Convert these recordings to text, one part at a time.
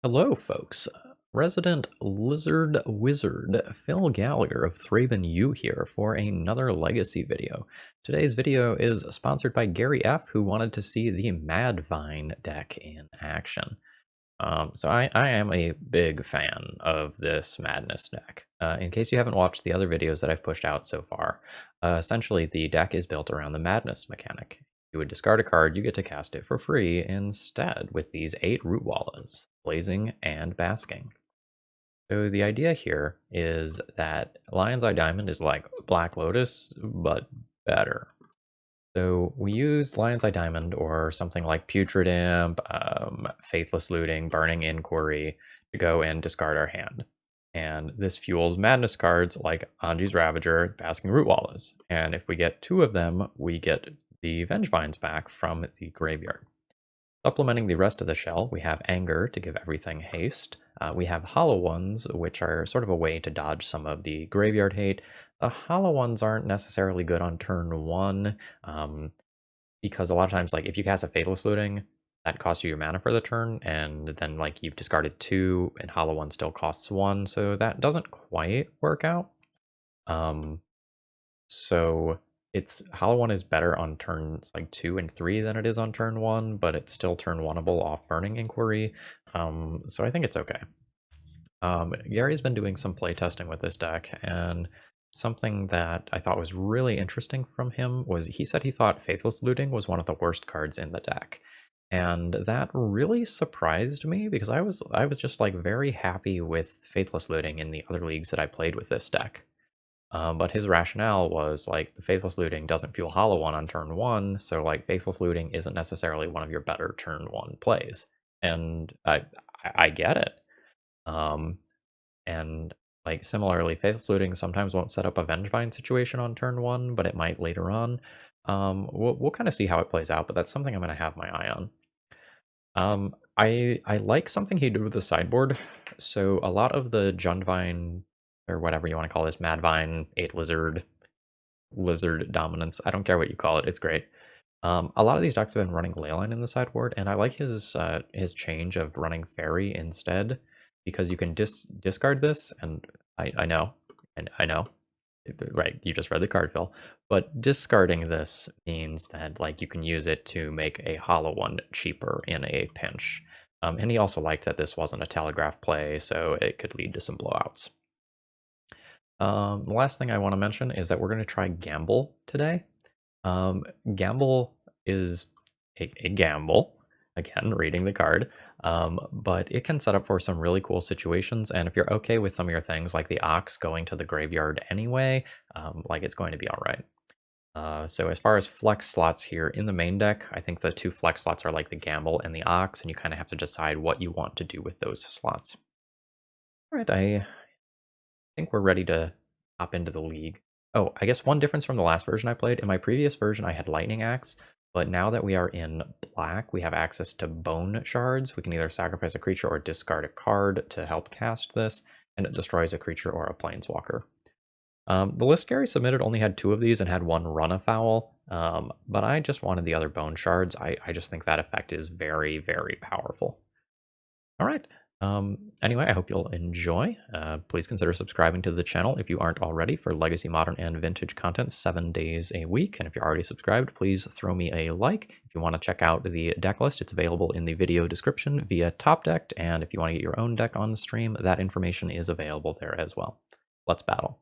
Hello, folks. Resident Lizard Wizard Phil Gallagher of ThrabenU here for another Legacy video. Today's video is sponsored by Gary F., who wanted to see the Madvine deck in action. So I am a big fan of this Madness deck. In case you haven't watched the other videos that I've pushed out so far, essentially the deck is built around the Madness mechanic. You would discard a card, you get to cast it for free instead with these 8 Root Wallas, Blazing and Basking. So the idea here is that Lion's Eye Diamond is like Black Lotus, but better. So we use Lion's Eye Diamond or something like Putrid Imp, Faithless Looting, Burning Inquiry to go and discard our hand. And this fuels Madness cards like Anji's Ravager, Basking Root Wallas. And if we get 2 of them, we get the Vengevines back from the graveyard. Supplementing the rest of the shell, we have Anger to give everything haste. We have Hollow Ones, which are sort of a way to dodge some of the graveyard hate. The Hollow Ones aren't necessarily good on turn 1, because a lot of times, like, if you cast a Faithless Looting, that costs you your mana for the turn, and then, like, you've discarded 2, and Hollow One still costs 1, so that doesn't quite work out. So Hollow One is better on turns like 2 and 3 than it is on turn 1, but it's still turn 1able off Burning Inquiry, so I think it's okay. Gary's been doing some playtesting with this deck, and something that I thought was really interesting from him was he said he thought Faithless Looting was one of the worst cards in the deck. And that really surprised me because I was just like very happy with Faithless Looting in the other leagues that I played with this deck. But his rationale was like the Faithless Looting doesn't fuel Hollow One on turn 1, so like Faithless Looting isn't necessarily one of your better turn 1 plays. And I get it. And like similarly, Faithless Looting sometimes won't set up a Vengevine situation on turn 1, but it might later on. We'll kind of see how it plays out, but that's something I'm going to have my eye on. I like something he did with the sideboard. So a lot of the Jundvine, or whatever you want to call this, Madvine, 8 Lizard Dominance, I don't care what you call it, it's great. A lot of these decks have been running Leyline in the sideboard, and I like his change of running Fairy instead, because you can discard this, and I know, right, you just read the card, Phil, but discarding this means that like you can use it to make a Hollow One cheaper in a pinch. And he also liked that this wasn't a telegraph play, so it could lead to some blowouts. The last thing I want to mention is that we're going to try Gamble today. Gamble is a gamble, again, reading the card, but it can set up for some really cool situations, and if you're okay with some of your things, like the Ox going to the graveyard anyway, like it's going to be alright. So as far as flex slots here in the main deck, I think the 2 flex slots are like the Gamble and the Ox, and you kind of have to decide what you want to do with those slots. Alright, I think we're ready to hop into the league. Oh, I guess one difference from the last version I played, in my previous version I had Lightning Axe, but now that we are in black, we have access to Bone Shards. We can either sacrifice a creature or discard a card to help cast this, and it destroys a creature or a planeswalker. The list Gary submitted only had 2 of these and had 1 run afoul, but I just wanted the other Bone Shards. I just think that effect is very, very powerful. Alright. Anyway, I hope you'll enjoy. Please consider subscribing to the channel if you aren't already for Legacy, Modern, and Vintage content 7 days a week. And if you're already subscribed, please throw me a like. If you want to check out the deck list, it's available in the video description via Top Decked. And if you want to get your own deck on the stream, that information is available there as well. Let's battle.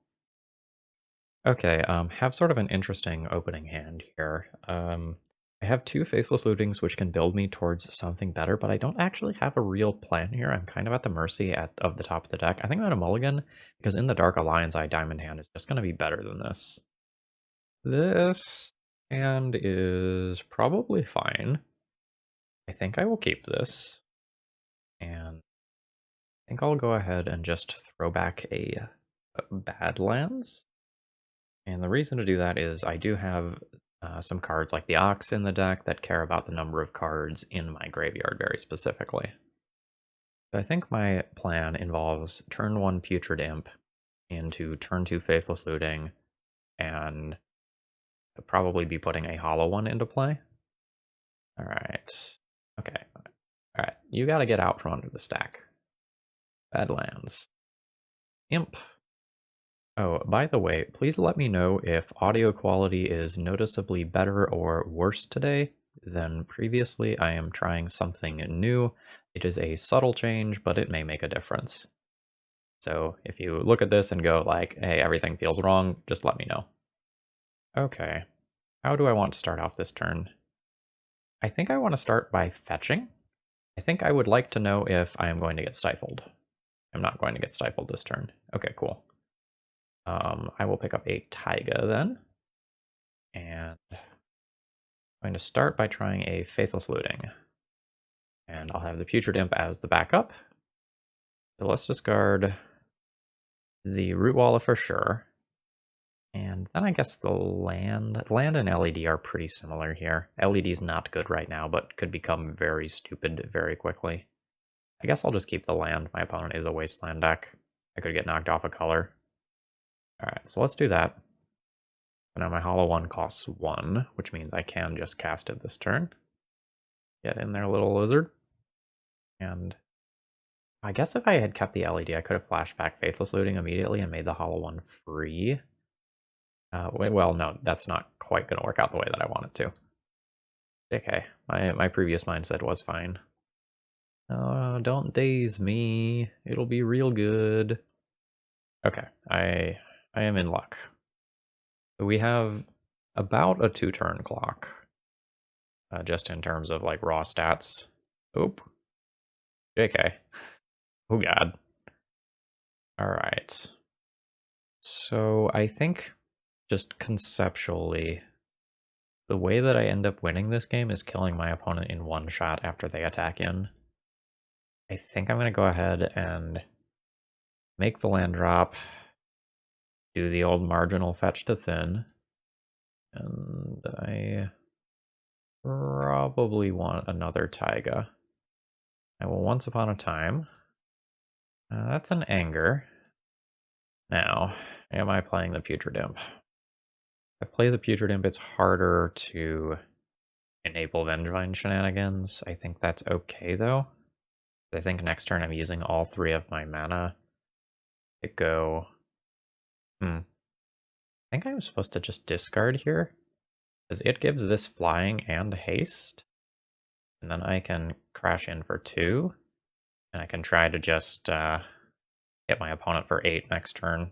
Okay, have sort of an interesting opening hand here. I have 2 Faithless Lootings which can build me towards something better, but I don't actually have a real plan here. I'm kind of at the mercy of the top of the deck. I think I'm going to mulligan, because in the dark, a Lion's Eye Diamond hand is just going to be better than this. This hand is probably fine. I think I will keep this. And I think I'll go ahead and just throw back a Badlands. And the reason to do that is I do have some cards like the Ox in the deck that care about the number of cards in my graveyard very specifically. So I think my plan involves turn 1 Putrid Imp into turn 2 Faithless Looting, and I'll probably be putting a Hollow One into play. Alright. Okay. Alright, you gotta get out from under the stack. Badlands. Imp. Oh, by the way, please let me know if audio quality is noticeably better or worse today than previously. I am trying something new. It is a subtle change, but it may make a difference. So if you look at this and go like, hey, everything feels wrong, just let me know. Okay, how do I want to start off this turn? I think I want to start by fetching. I think I would like to know if I am going to get stifled. I'm not going to get stifled this turn. Okay, cool. I will pick up a Taiga then. And I'm going to start by trying a Faithless Looting. And I'll have the Putrid Imp as the backup. So let's discard the Root Walla for sure. And then I guess the land and LED are pretty similar here. LED's not good right now, but could become very stupid very quickly. I guess I'll just keep the land. My opponent is a Wasteland deck. I could get knocked off a color. Alright, so let's do that. Now my Hollow 1 costs 1, which means I can just cast it this turn. Get in there, little lizard. And I guess if I had kept the LED, I could have flashed back Faithless Looting immediately and made the Hollow 1 free. Well, no, that's not quite going to work out the way that I want it to. Okay, my previous mindset was fine. Oh, don't daze me. It'll be real good. Okay, I am in luck. So we have about a 2-turn clock. Just in terms of like raw stats. Oop. JK. Oh god. Alright. So I think just conceptually, the way that I end up winning this game is killing my opponent in one shot after they attack in. I think I'm going to go ahead and make the land drop, do the old marginal fetch to thin, and I probably want another Taiga. I will Once Upon a Time. That's an Anger. Now, am I playing the Putrid Imp? If I play the Putrid Imp, it's harder to enable Madvine shenanigans. I think that's okay, though. I think next turn I'm using all 3 of my mana to go... I think I'm supposed to just discard here, because it gives this flying and haste. And then I can crash in for 2, and I can try to just hit my opponent for 8 next turn.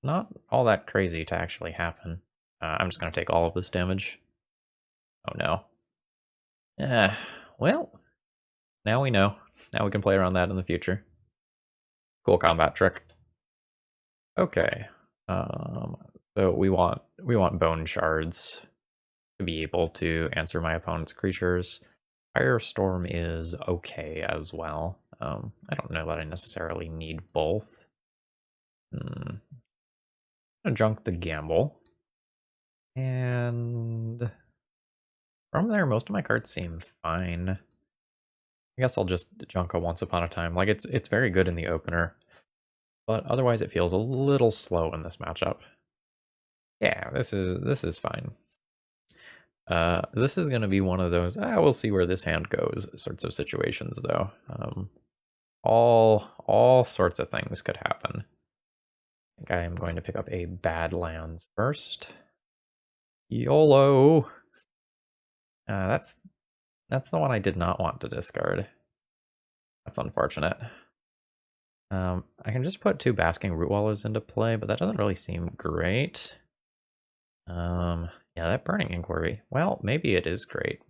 Not all that crazy to actually happen. I'm just going to take all of this damage. Oh no. Well, now we know. Now we can play around that in the future. Cool combat trick. Okay. So we want bone shards to be able to answer my opponent's creatures. Firestorm is okay as well. I don't know that I necessarily need both. I'm gonna junk the gamble. And from there, most of my cards seem fine. I guess I'll just junk a Once Upon a Time. Like, it's very good in the opener, but otherwise it feels a little slow in this matchup. Yeah, this is fine. This is going to be one of those, we'll see where this hand goes sorts of situations, though. All sorts of things could happen. I think I am going to pick up a Badlands first. YOLO! That's the one I did not want to discard. That's unfortunate. I can just put 2 Basking Root Wallas into play, but that doesn't really seem great. Yeah, that Burning Inquiry. Well, maybe it is great.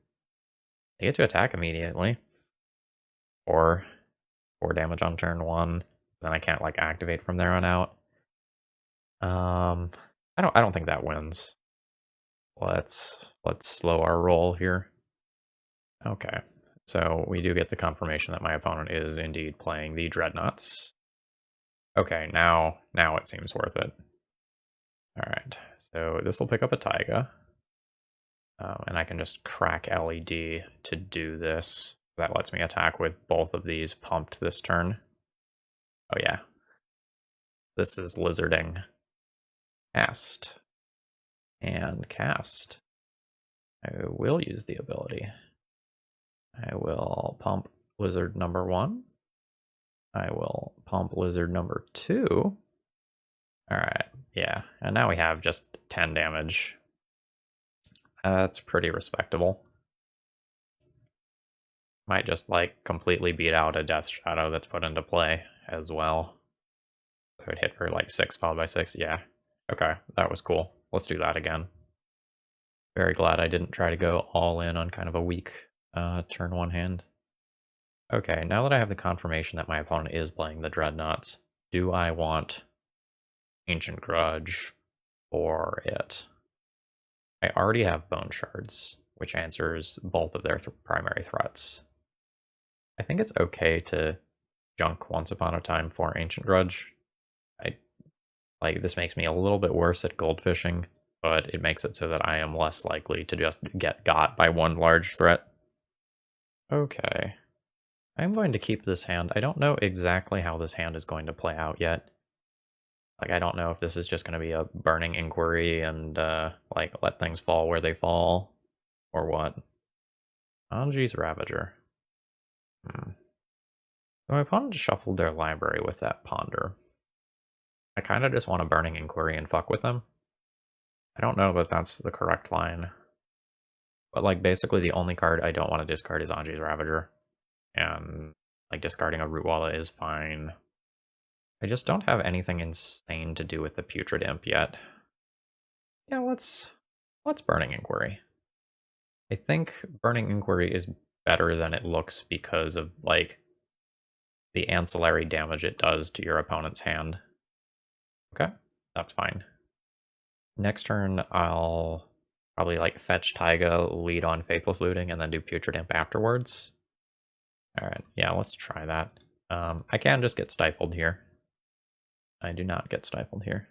I get to attack immediately. Or 4 damage on turn 1. Then I can't like activate from there on out. I don't think that wins. Let's slow our roll here. Okay. So we do get the confirmation that my opponent is indeed playing the Dreadnoughts. Okay, now it seems worth it. Alright, so this will pick up a Taiga. And I can just crack LED to do this. That lets me attack with both of these pumped this turn. Oh yeah. This is lizarding. Cast. And cast. I will use the ability. I will pump lizard number 1. I will pump lizard number 2. Alright, yeah. And now we have just 10 damage. That's pretty respectable. Might just, like, completely beat out a Death Shadow that's put into play as well. So it hit for, like, 6 followed by 6. Yeah. Okay, that was cool. Let's do that again. Very glad I didn't try to go all in on kind of a weak turn 1 hand. Okay, now that I have the confirmation that my opponent is playing the Dreadnoughts, do I want Ancient Grudge or it? I already have Bone Shards, which answers both of their primary threats. I think it's okay to junk Once Upon a Time for Ancient Grudge. This makes me a little bit worse at gold fishing, but it makes it so that I am less likely to just get got by one large threat. Okay. I'm going to keep this hand. I don't know exactly how this hand is going to play out yet. Like, I don't know if this is just going to be a Burning Inquiry and, let things fall where they fall, or what. Anji's Ravager. So my opponent shuffled their library with that Ponder. I kind of just want a Burning Inquiry and fuck with them. I don't know that that's the correct line. But, like, basically the only card I don't want to discard is Anji's Ravager. And, like, discarding a Root Walla is fine. I just don't have anything insane to do with the Putrid Imp yet. Yeah, let's Burning Inquiry. I think Burning Inquiry is better than it looks because of, like, the ancillary damage it does to your opponent's hand. Okay, that's fine. Next turn, I'll probably, like, fetch Taiga, lead on Faithless Looting, and then do Putrid Imp afterwards. Alright, yeah, let's try that. I can just get stifled here. I do not get stifled here.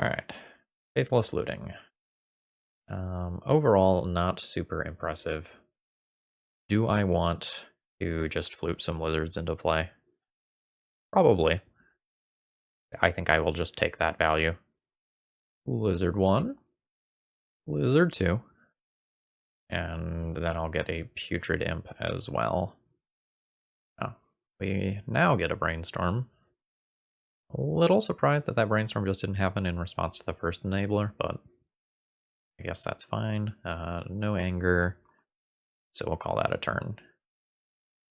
Alright, Faithless Looting. Overall, not super impressive. Do I want to just floop some lizards into play? Probably. I think I will just take that value. Lizard 1. Lizard 2. And then I'll get a Putrid Imp as well. Oh, we now get a Brainstorm. A little surprised that Brainstorm just didn't happen in response to the first enabler, but I guess that's fine. No anger, so we'll call that a turn.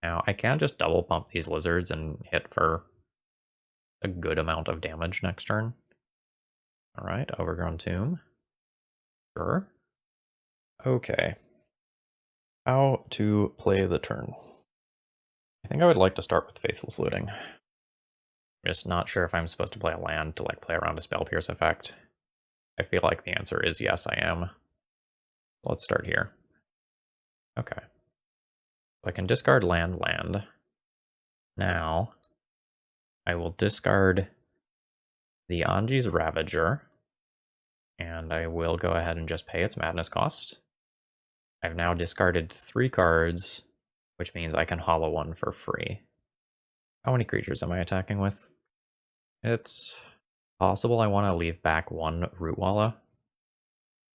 Now, I can just double pump these lizards and hit for a good amount of damage next turn. Alright, Overgrown Tomb. Sure. Okay. How to play the turn. I think I would like to start with Faithless Looting. I'm just not sure if I'm supposed to play a land to, like, play around a Spell Pierce effect. I feel like the answer is yes, I am. Let's start here. Okay. So I can discard land. Now, I will discard the Anji's Ravager, and I will go ahead and just pay its madness cost. I've now discarded 3 cards, which means I can hollow one for free. How many creatures am I attacking with? It's possible I want to leave back 1 Root Walla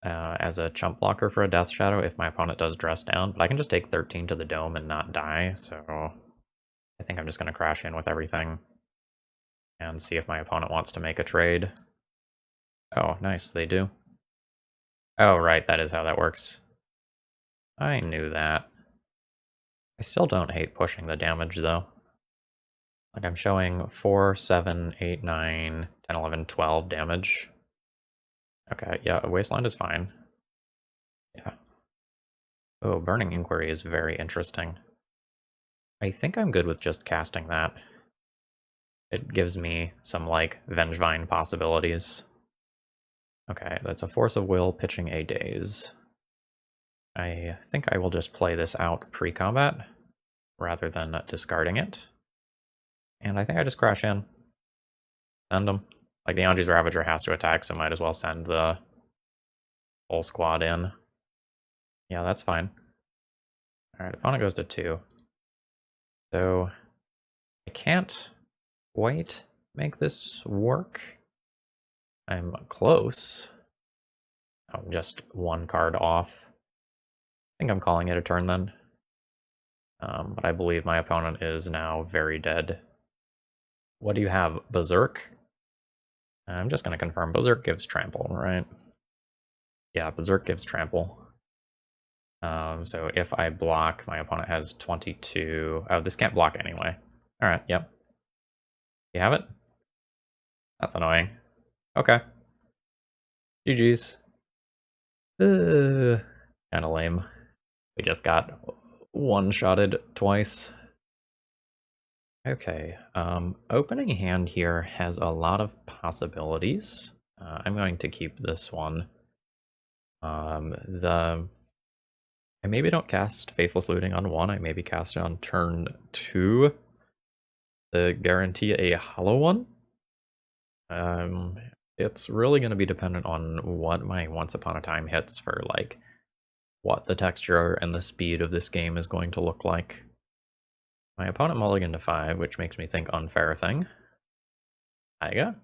as a chump blocker for a Death Shadow if my opponent does dress down, but I can just take 13 to the dome and not die, so I think I'm just going to crash in with everything and see if my opponent wants to make a trade. Oh, nice, they do. Oh, right, that is how that works. I knew that. I still don't hate pushing the damage, though. Like, I'm showing 4, 7, 8, 9, 10, 11, 12 damage. Okay, yeah, Wasteland is fine. Yeah. Oh, Burning Inquiry is very interesting. I think I'm good with just casting that. It gives me some, like, Vengevine possibilities. Okay, that's a Force of Will pitching a Daze. I think I will just play this out pre-combat rather than discarding it. And I think I just crash in. Send them. Like, the Anji's Ravager has to attack, so might as well send the whole squad in. Yeah, that's fine. Alright, opponent goes to 2. So, I can't quite make this work. I'm close. I'm just 1 card off. I think I'm calling it a turn then. But I believe my opponent is now very dead. What do you have? Berserk? I'm just going to confirm. Berserk gives trample, right? Yeah, Berserk gives trample. So if I block, my opponent has 22. Oh, this can't block anyway. All right, yep. You have it? That's annoying. Okay. GG's. Kind of lame. We just got one-shotted twice. Okay, opening hand here has a lot of possibilities. I'm going to keep this one. I maybe don't cast Faithless Looting on 1, I maybe cast it on turn 2 to guarantee a hollow one. It's really going to be dependent on what my Once Upon a Time hits for, like, what the texture and the speed of this game is going to look like. My opponent mulliganed to 5, which makes me think Unfair Thing. Taiga?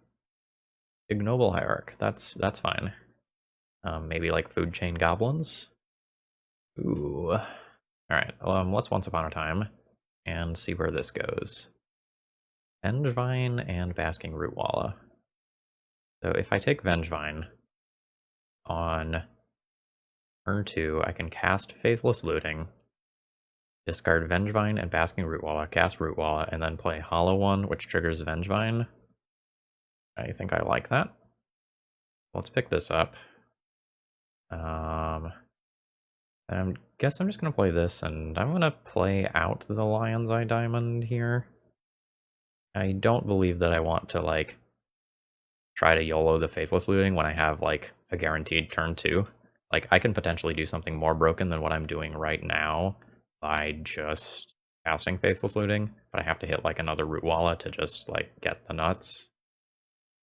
Ignoble Hierarch, that's fine. Maybe like Food Chain Goblins? Ooh. Alright, let's Once Upon a Time and see where this goes. Vengevine and Basking Rootwalla. So if I take Vengevine on turn 2, I can cast Faithless Looting, discard Vengevine and Basking Rootwalla, cast Rootwalla, and then play Hollow One, which triggers Vengevine. I think I like that. Let's pick this up. I guess I'm just going to play this, and I'm going to play out the Lion's Eye Diamond here. I don't believe that I want to, like, try to YOLO the Faithless Looting when I have, like, a guaranteed turn 2. Like, I can potentially do something more broken than what I'm doing right now by just casting Faithless Looting, but I have to hit, like, another Rootwalla to just, like, get the nuts.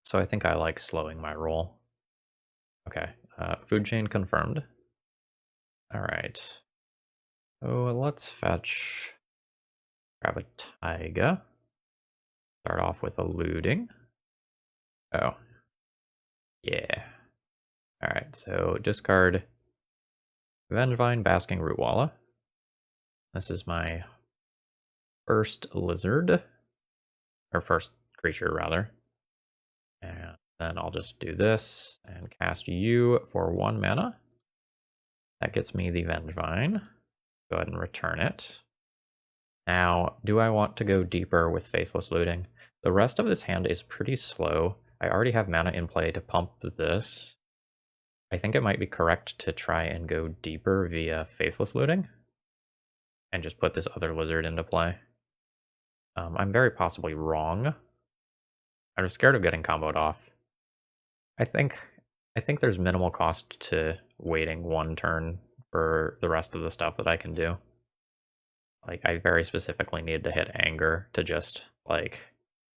So I think I like slowing my roll. Okay, food chain confirmed. Alright. So let's fetch... grab a Taiga. Start off with a looting. Oh. Yeah. Alright, so discard Vengevine, Basking Rootwalla. This is my first lizard. Or first creature, rather. And then I'll just do this and cast you for 1 mana. That gets me the Vengevine. Go ahead and return it. Now, do I want to go deeper with Faithless Looting? The rest of this hand is pretty slow. I already have mana in play to pump this. I think it might be correct to try and go deeper via Faithless Looting. And just put this other lizard into play. I'm very possibly wrong. I was scared of getting comboed off. I think there's minimal cost to waiting 1 turn for the rest of the stuff that I can do. Like, I very specifically need to hit Anger to just, like,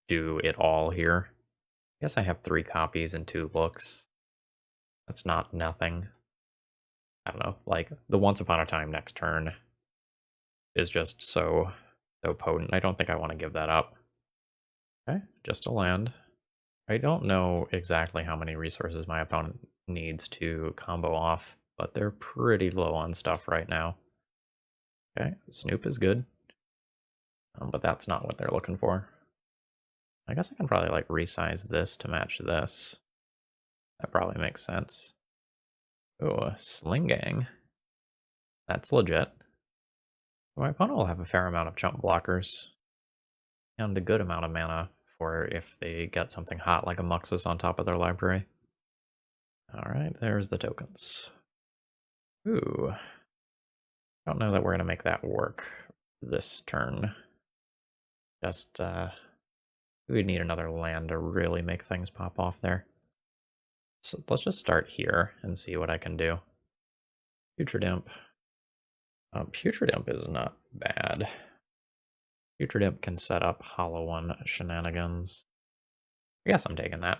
do it all here. I guess I have 3 copies and 2 looks. That's not nothing. I don't know, like, the Once Upon a Time next turn is just so potent. I don't think I want to give that up. Okay, just a land. I don't know exactly how many resources my opponent needs to combo off, but they're pretty low on stuff right now. Okay, Snoop is good. But that's not what they're looking for. I guess I can probably, like, resize this to match this. That probably makes sense. Oh, Sling Gang. That's legit. My opponent will have a fair amount of jump blockers. And a good amount of mana for if they get something hot like a Muxus on top of their library. Alright, there's the tokens. Ooh. I don't know that we're going to make that work this turn. Just, we'd need another land to really make things pop off there. So let's just start here and see what I can do. Putrid Imp. Putrid Imp is not bad. Putrid Imp can set up Hollow One shenanigans. I guess I'm taking that.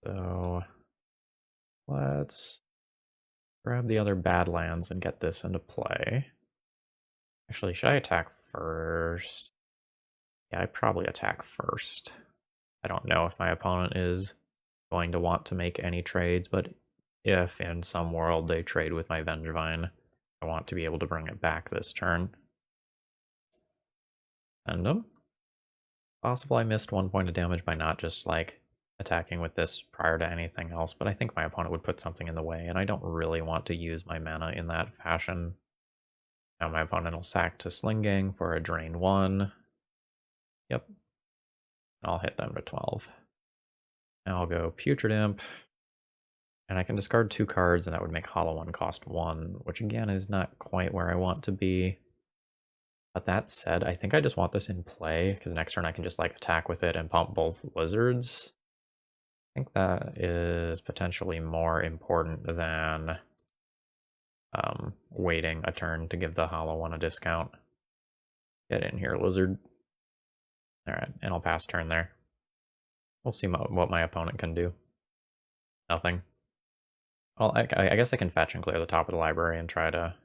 So let's grab the other bad lands and get this into play. Actually, should I attack first? Yeah, I'd probably attack first. I don't know if my opponent is going to want to make any trades, but if in some world they trade with my Vengevine, I want to be able to bring it back this turn. Send them. Possible I missed 1 point of damage by not just, like, attacking with this prior to anything else, but I think my opponent would put something in the way, and I don't really want to use my mana in that fashion. Now my opponent will sack to Sling Gang for a drain 1. Yep. I'll hit them to 12. Now I'll go Putrid Imp, and I can discard 2 cards, and that would make Hollow One cost 1, which again is not quite where I want to be. But that said, I think I just want this in play, because next turn I can just like attack with it and pump both lizards. I think that is potentially more important than waiting a turn to give the Hollow One a discount. Get in here, lizard. Alright, and I'll pass turn there. We'll see what my opponent can do. Nothing. Well, I guess I can fetch and clear the top of the library and try to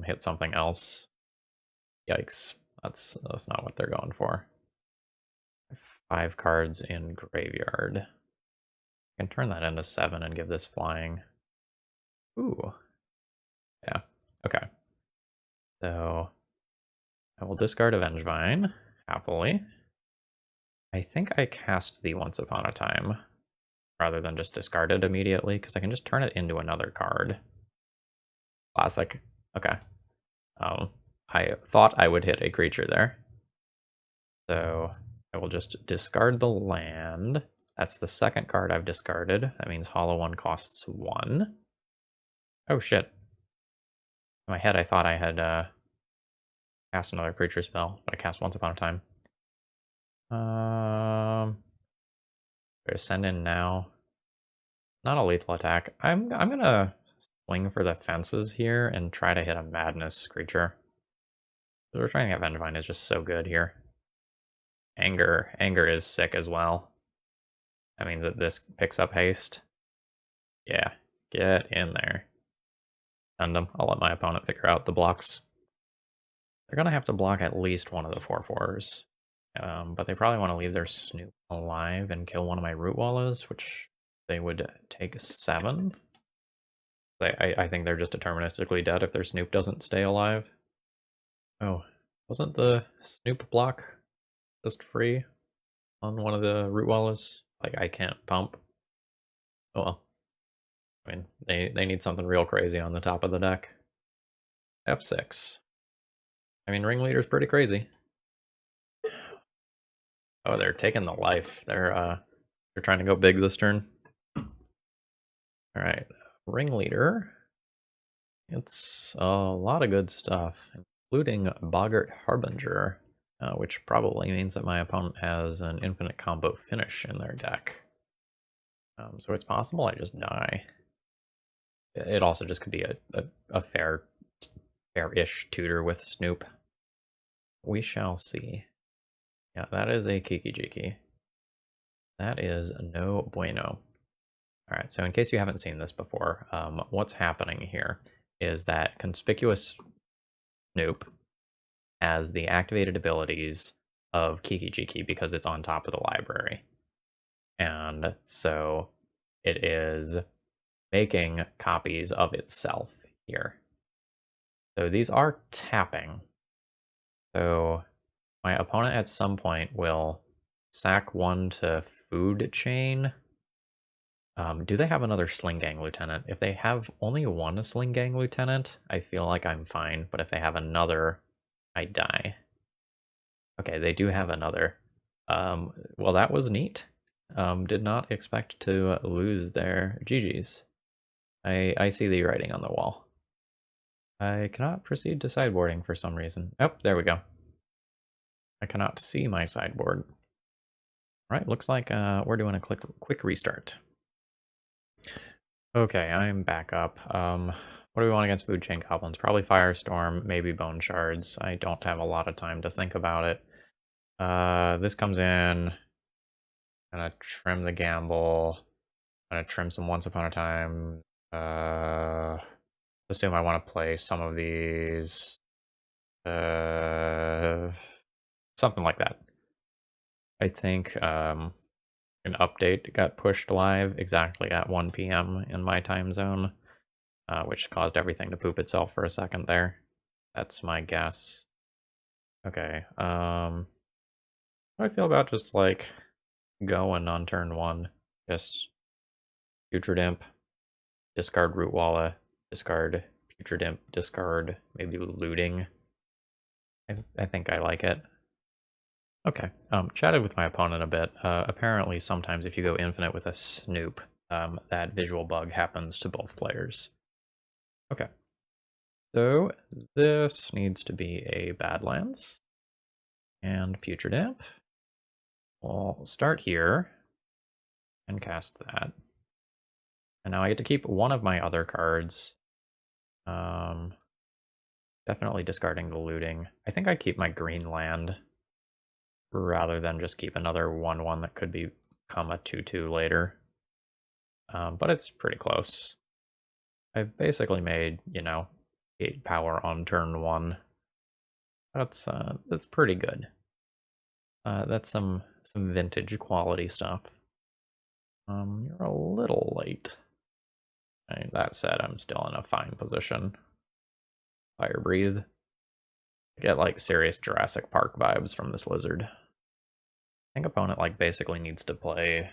hit something else. Yikes. That's not what they're going for. 5 cards in graveyard. I can turn that into 7 and give this flying. Ooh. Yeah. Okay. So I will discard Madvine, happily. I think I cast the Once Upon a Time rather than just discard it immediately, because I can just turn it into another card. Classic. Okay. I thought I would hit a creature there. So I will just discard the land. That's the second card I've discarded. That means Hollow One costs 1. Oh shit. In my head I thought I had cast another creature spell, but I cast Once Upon a Time. Better send in now. Not a lethal attack. I'm gonna swing for the fences here and try to hit a madness creature. The Returning of Madvine is just so good here. Anger is sick as well. That means that this picks up haste. Yeah, get in there. Send them. I'll let my opponent figure out the blocks. They're gonna have to block at least one of the 4/4s. But they probably want to leave their Snoop alive and kill one of my Root Wallas, which they would take 7. I think they're just deterministically dead if their Snoop doesn't stay alive. Oh, wasn't the Snoop block just free on one of the Root Wallas? Like, I can't pump. Oh well. I mean, they need something real crazy on the top of the deck. F6. I mean, Ringleader's pretty crazy. Oh, they're taking the life. They're trying to go big this turn. Alright. Ringleader. It's a lot of good stuff, including Boggart Harbinger, which probably means that my opponent has an infinite combo finish in their deck. So it's possible I just die. It also just could be a fair-ish tutor with Snoop. We shall see. Yeah, that is a Kiki-Jiki. That is no bueno. Alright, so in case you haven't seen this before, what's happening here is that Conspicuous Snoop has the activated abilities of Kiki-Jiki because it's on top of the library. And so it is making copies of itself here. So these are tapping. So my opponent at some point will sack 1 to Food Chain. Do they have another Sling Gang Lieutenant? If they have only 1 Sling Gang Lieutenant, I feel like I'm fine. But if they have another, I die. Okay, they do have another. Well, that was neat. Did not expect to lose their GGs. I see the writing on the wall. I cannot proceed to sideboarding for some reason. Oh, there we go. I cannot see my sideboard. All right, looks like we're doing a quick restart. Okay, I'm back up. What do we want against Food Chain Goblins? Probably Firestorm, maybe Bone Shards. I don't have a lot of time to think about it. This comes in. Gonna trim the gamble. Gonna trim some Once Upon a Time. Assume I want to play some of these. Something like that. I think an update got pushed live exactly at 1 p.m. in my time zone, which caused everything to poop itself for a second there. That's my guess. Okay, how do I feel about just, like, going on turn 1? Just Putrid Imp, discard Root Walla, discard Putrid Imp, discard maybe Looting. I think I like it. Okay, chatted with my opponent a bit. Apparently, sometimes if you go infinite with a Snoop, that visual bug happens to both players. Okay, so this needs to be a Badlands and Putrid Imp. We'll start here and cast that. And now I get to keep one of my other cards. Definitely discarding the Looting. I think I keep my green land rather than just keep another 1/1 that could become a 2/2 later. But it's pretty close. I've basically made, 8 power on turn 1. That's pretty good. That's some vintage quality stuff. You're a little late. That said, I'm still in a fine position. Fire breathe. I get like serious Jurassic Park vibes from this lizard. I think opponent like basically needs to play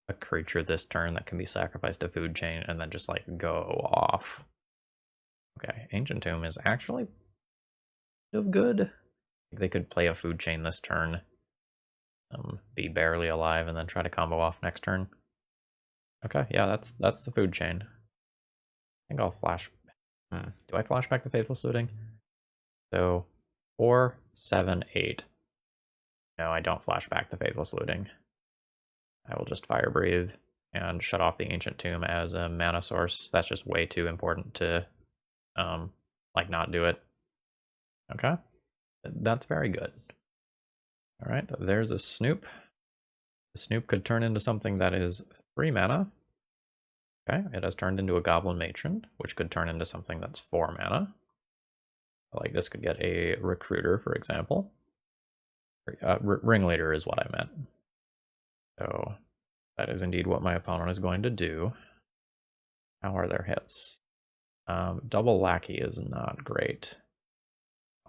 a creature this turn that can be sacrificed to food chain and then just like go off. Okay, Ancient Tomb is actually good. They could play a food chain this turn, be barely alive, and then try to combo off next turn. Okay, yeah, that's the food chain. I think I'll flash. Do I flash back the Faithless Looting? So 4, 7, 8. No, I don't flash back the Faithless Looting. I will just Fire Breathe and shut off the Ancient Tomb as a mana source. That's just way too important to, like, not do it. Okay, that's very good. All right, there's a Snoop. The Snoop could turn into something that is 3 mana. Okay, it has turned into a Goblin Matron, which could turn into something that's 4 mana. Like this could get a Recruiter, for example. Ringleader is what I meant. So that is indeed what my opponent is going to do. How are their hits? Double Lackey is not great.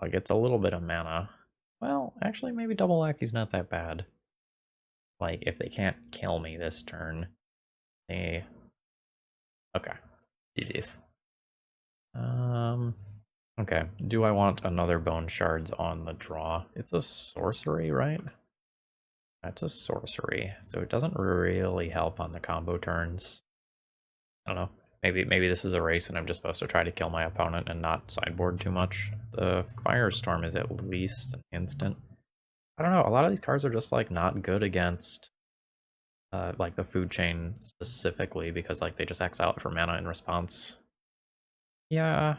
Like it's a little bit of mana. Well, actually, maybe Double Lackey's not that bad. Like if they can't kill me this turn, they. Okay, GG's. Okay, do I want another Bone Shards on the draw? It's a sorcery, right? That's a sorcery, so it doesn't really help on the combo turns. I don't know. Maybe this is a race and I'm just supposed to try to kill my opponent and not sideboard too much. The Firestorm is at least an instant. I don't know, a lot of these cards are just like not good against like the food chain specifically because like they just X out for mana in response. Yeah,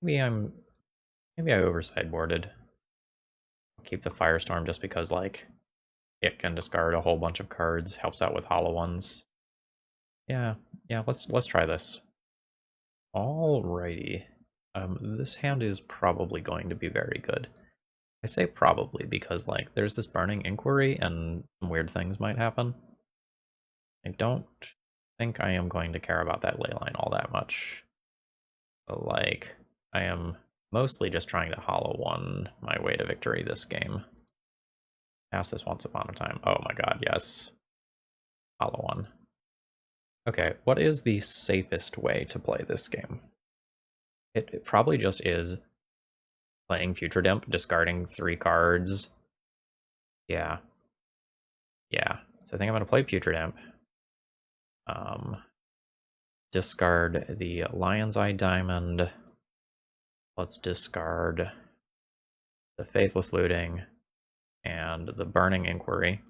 maybe I over sideboarded. I'll keep the Firestorm just because like it can discard a whole bunch of cards, helps out with hollow ones. Yeah, let's try this. Alrighty. This hand is probably going to be very good. I say probably because like there's this Burning Inquiry and some weird things might happen. I don't think I am going to care about that leyline all that much. But, like, I am mostly just trying to hollow one my way to victory this game. Asked this once upon a time. Oh my god, yes. Hollow one. Okay, what is the safest way to play this game? It probably just is playing Putrid Imp, discarding 3 cards. Yeah. So I think I'm going to play Putrid Imp. Discard the Lion's Eye Diamond. Let's discard the Faithless Looting and the Burning Inquiry.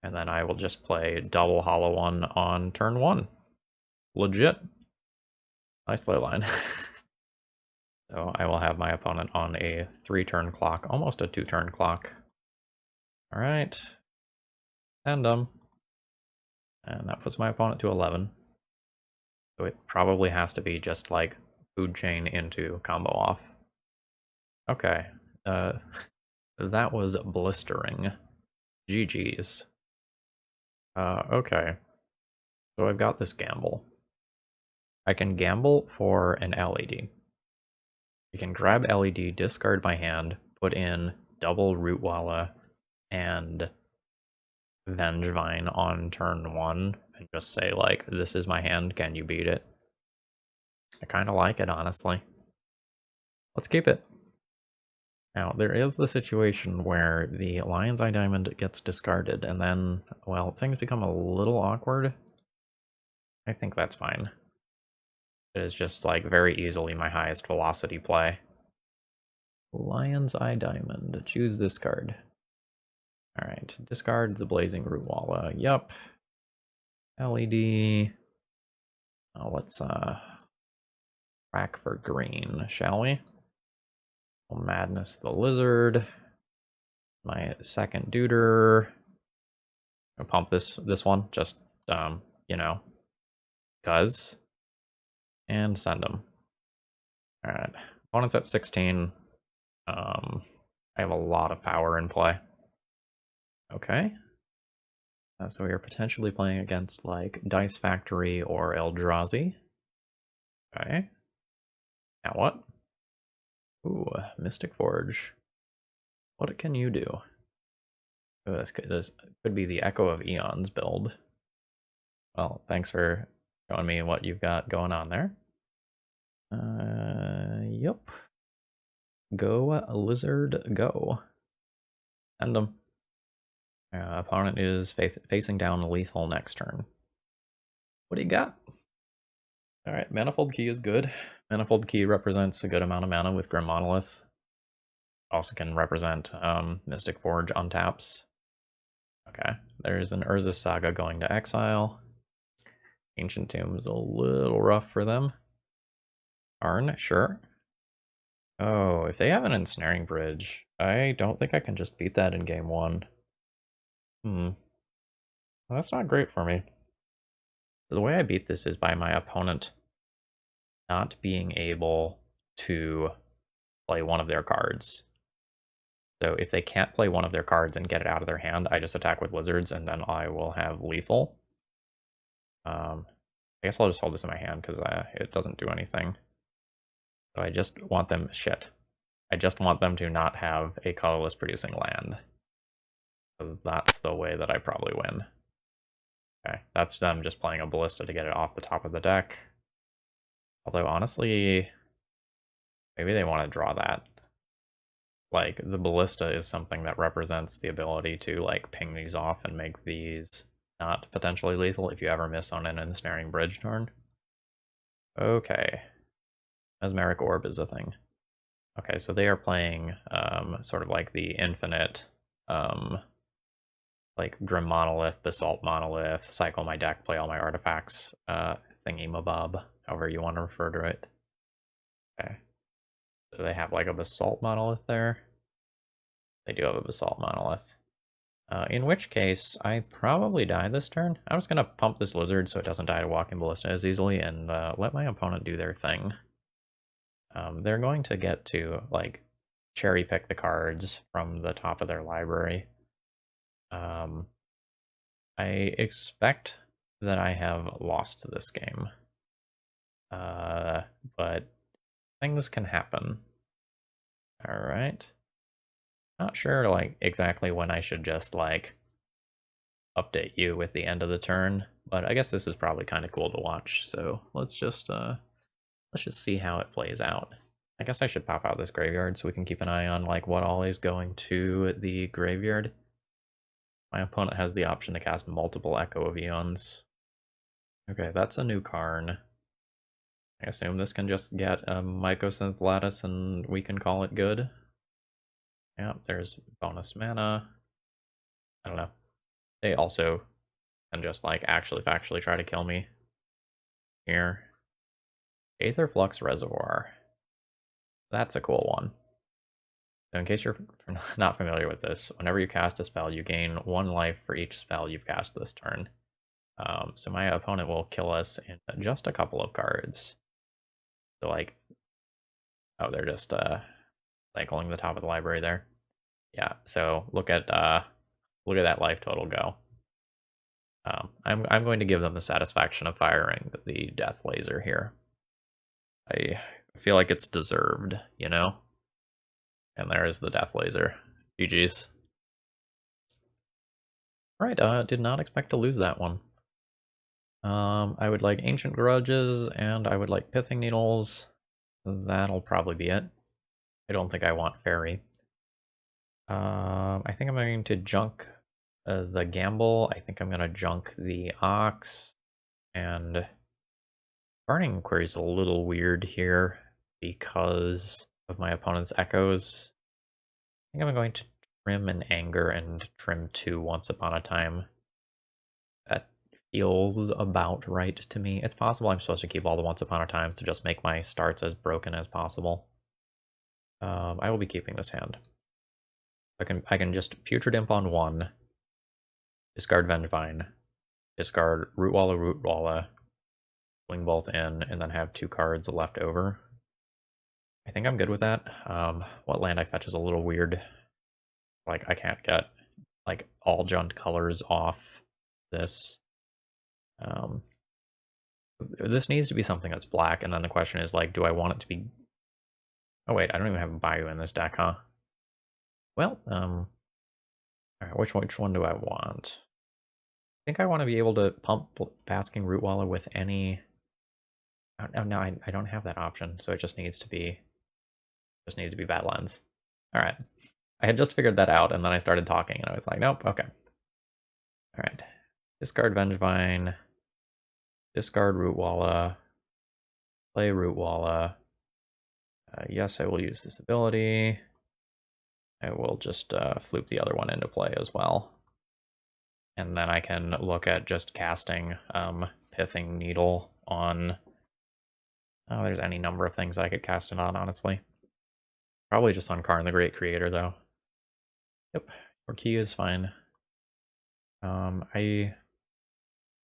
And then I will just play double hollow one on turn 1. Legit. Nice ley line. So I will have my opponent on a 3-turn clock, almost a 2-turn clock. All right. Send them. And that puts my opponent to 11. So it probably has to be just like food chain into combo off. Okay. That was blistering. GG's. Okay. So I've got this gamble. I can gamble for an LED. You can grab LED, discard my hand, put in double Rootwalla and Vengevine on turn 1, and just say, like, this is my hand, can you beat it? I kind of like it, honestly. Let's keep it. Now, there is the situation where the Lion's Eye Diamond gets discarded, and then, well, things become a little awkward. I think that's fine. It is just, like, very easily my highest velocity play. Lion's Eye Diamond. Choose this card. Alright, discard the Blazing Rootwalla. Yup. LED. Let's crack for green, shall we? Madness the Lizard. My second Duder. I'll pump this one, just you know, cuz. And send them. Alright. Opponent's at 16. I have a lot of power in play. Okay. So we are potentially playing against, like, Dice Factory or Eldrazi. Okay. Now what? Ooh, Mystic Forge. What can you do? Oh, this could be the Echo of Eons build. Well, thanks for showing me what you've got going on there. Yep. Go, Lizard, go. Send them. Opponent is facing down lethal next turn. What do you got? Alright, Manifold Key is good. Manifold Key represents a good amount of mana with Grim Monolith. Also can represent Mystic Forge on taps. Okay, there's an Urza's Saga going to exile. Ancient Tomb is a little rough for them. Arn, sure. Oh, if they have an Ensnaring Bridge, I don't think I can just beat that in game 1. Well, that's not great for me. The way I beat this is by my opponent not being able to play one of their cards. So if they can't play one of their cards and get it out of their hand, I just attack with Lizards, and then I will have lethal. I guess I'll just hold this in my hand, because it doesn't do anything. So I just want them... I just want them to not have a colorless producing land. So that's the way that I probably win. Okay, that's them just playing a Ballista to get it off the top of the deck. Although, honestly, maybe they want to draw that. Like, the Ballista is something that represents the ability to, like, ping these off and make these not potentially lethal if you ever miss on an Ensnaring Bridge turn. Okay. Mesmeric Orb is a thing. Okay, so they are playing sort of like the infinite, like Grim Monolith, Basalt Monolith, cycle my deck, play all my artifacts, thingy-mabob, however you want to refer to it. Okay. So they have like a Basalt Monolith there. They do have a Basalt Monolith. In which case, I probably die this turn. I'm just going to pump this Lizard so it doesn't die to Walking Ballista as easily, and let my opponent do their thing. They're going to get to, like, cherry pick the cards from the top of their library. I expect that I have lost this game. But things can happen. Alright. Not sure, like, exactly when I should just, like, update you with the end of the turn, but I guess this is probably kind of cool to watch, so let's just see how it plays out. I guess I should pop out this graveyard so we can keep an eye on, like, what all is going to the graveyard. My opponent has the option to cast multiple Echo of Eons. Okay, that's a new Karn. I assume this can just get a Mycosynth Lattice and we can call it good. Yeah, there's bonus mana. I don't know. They also can just, like, actually factually try to kill me here. Aether Flux Reservoir. That's a cool one. So in case you're not familiar with this, whenever you cast a spell, you gain 1 life for each spell you've cast this turn. So my opponent will kill us in just a couple of cards. So, like, oh, they're just cycling the top of the library there. Yeah, so look at that life total go. I'm going to give them the satisfaction of firing the Death Laser here. I I feel like it's deserved, you know? And there is the Death Laser. GG's. Right, did not expect to lose that one. I would like Ancient Grudges, and I would like Pithing Needles. That'll probably be it. I don't think I want Fairy. I think I'm going to junk the Gamble. I think I'm going to junk the Ox. And Burning Inquiry is a little weird here because of my opponent's Echoes. I think I'm going to trim an Anger and trim 2 Once Upon a Time. That feels about right to me. It's possible I'm supposed to keep all the Once Upon a Time to just make my starts as broken as possible. I will be keeping this hand. I can just Putrid Imp on 1, discard Madvine, discard Rootwalla, swing both in, and then have 2 cards left over. I think I'm good with that. What land I fetch is a little weird. Like, I can't get like all junt colors off this. This needs to be something that's black, and then the question is, like, do I want it to be... Oh wait, I don't even have a Bayou in this deck, huh? Well, alright, which one do I want? I think I want to be able to pump Basking Rootwalla with any... Oh, no, I don't have that option, so it just needs to be Badlands. Alright. I had just figured that out, and then I started talking, and I was like, nope, okay. Alright. Discard Vengevine. Discard Rootwalla. Play Rootwalla. Yes, I will use this ability. I will just floop the other one into play as well. And then I can look at just casting Pithing Needle on... Oh, there's any number of things I could cast it on, honestly. Probably just on Karn the Great Creator, though. Yep, your key is fine. I